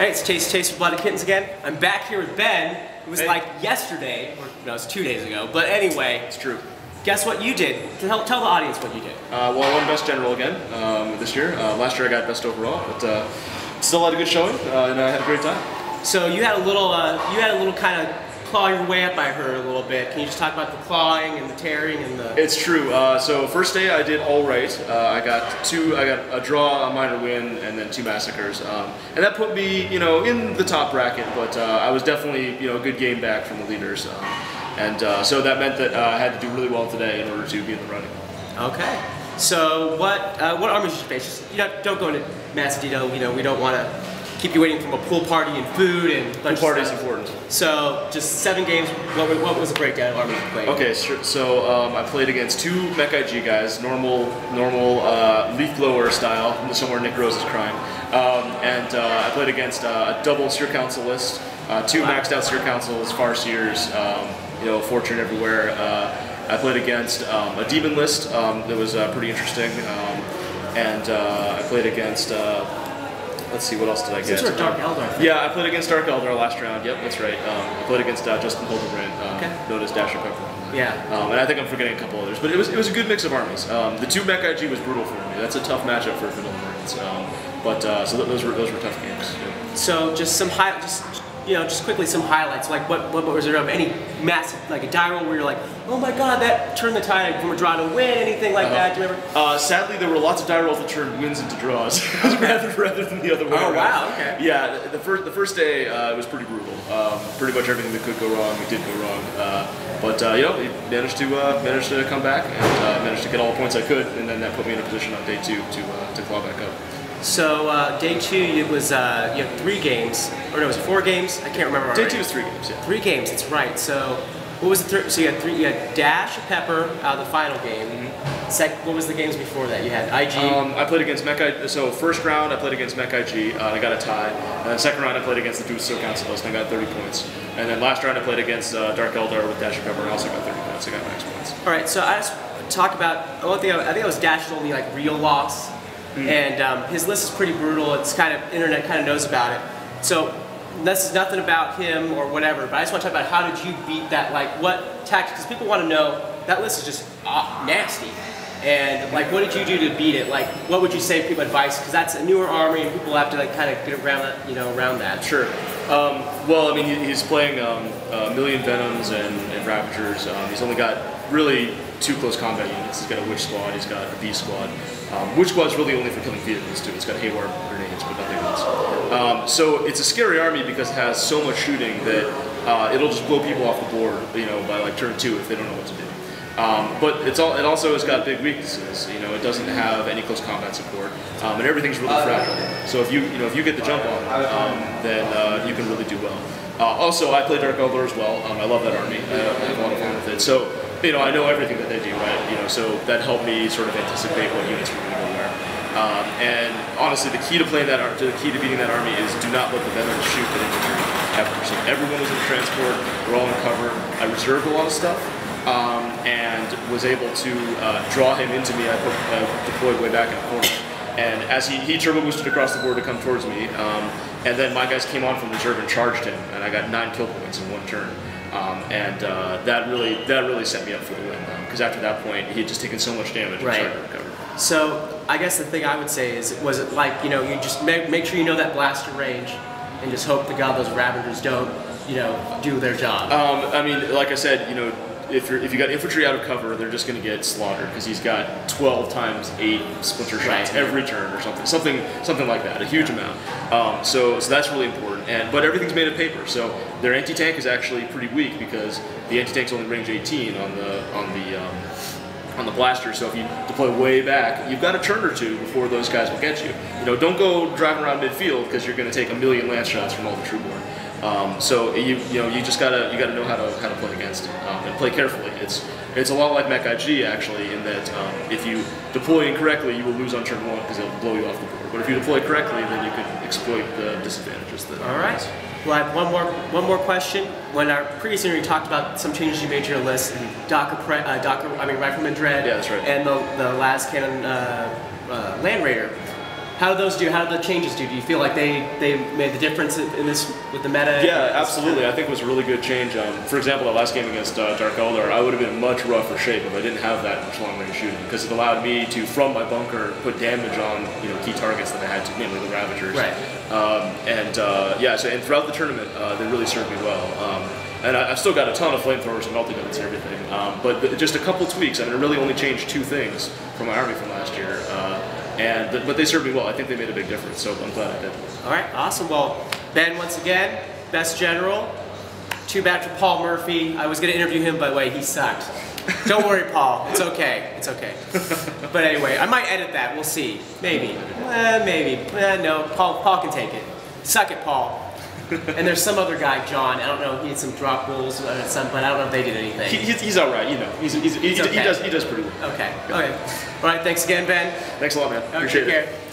Hey, it's Chase with Blooded Kittens again. I'm back here with Ben. It was like yesterday, or no, it was 2 days ago. But anyway, it's true. Guess what you did? Tell the audience what you did. Well, I won Best General again this year. Last year I got Best Overall, but still had a good showing, and I had a great time. So you had a little kind of claw your way up, I heard, a little bit. Can you just talk about the clawing and the tearing and the? It's true. So first day I did all right. I got a draw, a minor win, and then 2 massacres, and that put me, in the top bracket. But I was definitely, a good game back from the leaders, so that meant that I had to do really well today in order to be in the running. Okay. So what armies did you face? Just, don't go into massive detail. We don't want to keep you waiting from a pool party and food and pool party is important. So just 7 games. What was the breakdown of armies you played? Okay, sure. So I played against 2 Mech IG guys, normal leaf blower style, somewhere Nick Rose is crying, and I played against a double Seer Council list, 2 maxed out Seer Councils, Farseers, Fortune everywhere. I played against a demon list that was pretty interesting, and I played against. Let's see, what else did I get? Some sort of Dark Eldar. Yeah, I played against Dark Eldar last round. Yep, that's right. I played against Justin Hildebrand, known as Dasher Pepper. Yeah. And I think I'm forgetting a couple others, but it was a good mix of armies. The 2 Mech IG was brutal for me. That's a tough matchup for Vanilla Marines. So those were tough games. Yeah. So just some just quickly some highlights. Like what was there of any massive, like a die roll where you're like, oh my god, that turned the tide from a draw to a win, anything like that? Do you remember? Sadly, there were lots of die rolls that turned wins into draws, rather than the other way around. Wow, okay. Yeah, the first day was pretty brutal. Pretty much everything that could go wrong, we did go wrong. But we managed to come back and managed to get all the points I could, and then that put me in a position on day 2 to claw back up. So day 2, it was you had 3 games, or no, it was 4 games. I can't remember. Day 2 was 3 games. Yeah. 3 games. That's right. So what was the third? So you had 3. You had Dash, Pepper out of the final game. Mm-hmm. What was the games before that? You had IG. I played against Mech IG. So first round I played against Mech IG. I got a tie. And then second round I played against the Dude Seer Council list and I got 30 points. And then last round I played against Dark Eldar with Dash and Pepper and I also got 30 points. I got max points. All right. So I just talk about. I think it was Dash's only real loss. And his list is pretty brutal. It's internet kind of knows about it. So this is nothing about him or whatever. But I just want to talk about how did you beat that? What tactics? Because people want to know. That list is just nasty. And what did you do to beat it? What would you say people advice? Because that's a newer army, and people have to kind of get around that. Around that. Sure. Well, I mean, he's playing a million Venoms and Ravagers. He's only got really 2 close combat units. He's got a Witch Squad. He's got a Beast Squad. Witch Squad's really only for killing vehicles too. It's got Haywire grenades, but nothing else. So it's a scary army because it has so much shooting that it'll just blow people off the board, by turn 2 if they don't know what to do. But it also has got big weaknesses. It doesn't have any close combat support, and everything's really fragile. So if you get the jump on it, then you can really do well. Also, I play Dark Eldar as well. I love that army. I have a lot of fun with it. So I know everything that they do, right? So that helped me sort of anticipate what units were going to go where. And honestly, the key to beating that army is do not let the veterans shoot at infantry ever. So everyone was in transport. We're all in cover. I reserved a lot of stuff. And was able to draw him into me. I deployed way back in the corner. And as he turbo boosted across the board to come towards me, and then my guys came on from reserve and charged him, and I got 9 kill points in 1 turn. That really set me up for the win, because after that point he had just taken so much damage and started to recover. So I guess the thing I would say is, was it you just make sure you know that blaster range, and just hope to God those Ravagers don't do their job. I mean, like I said, if you got infantry out of cover, they're just going to get slaughtered because he's got 12 times 8 splinter shots every turn or something like that, a huge amount. So that's really important. But everything's made of paper, so their anti-tank is actually pretty weak because the anti-tank's only range 18 on the blaster. So if you deploy way back, you've got a turn or 2 before those guys will get you. Don't go driving around midfield because you're going to take a million lance shots from all the troopborn. So you just gotta know how to play against it and play carefully. It's a lot like Mech IG actually, in that if you deploy incorrectly, you will lose on turn 1 because it'll blow you off the board. But if you deploy correctly, then you can exploit the disadvantages. All right. Well, I have one more question. When our previous interview talked about some changes you made to your list, Rifleman Dread, yeah, that's right, and the Las Cannon Land Raider. How do those do? How do the changes do? Do you feel like they made the difference in this with the meta? Yeah, absolutely. I think it was a really good change. For example, the last game against Dark Eldar, I would have been in much rougher shape if I didn't have that much long range shooting, because it allowed me to, from my bunker, put damage on key targets that I had to, namely the Ravagers. Right. And throughout the tournament, they really served me well. And I've still got a ton of flamethrowers and melting guns and everything. But just a couple tweaks. I mean, it really only changed 2 things from my army from last year. But they served me well. I think they made a big difference, so I'm glad I did. All right, awesome. Well, Ben, once again, best general. Too bad for Paul Murphy. I was going to interview him, by the way, he sucked. Don't worry, Paul. It's okay. It's okay. But anyway, I might edit that. We'll see. Maybe. Maybe. No, Paul can take it. Suck it, Paul. And there's some other guy, John. I don't know. He had some drop rolls, but I don't know if they did anything. He's all right. He does pretty well. Okay. Okay. All right. Thanks again, Ben. Thanks a lot, man. Okay, Appreciate it. Take care.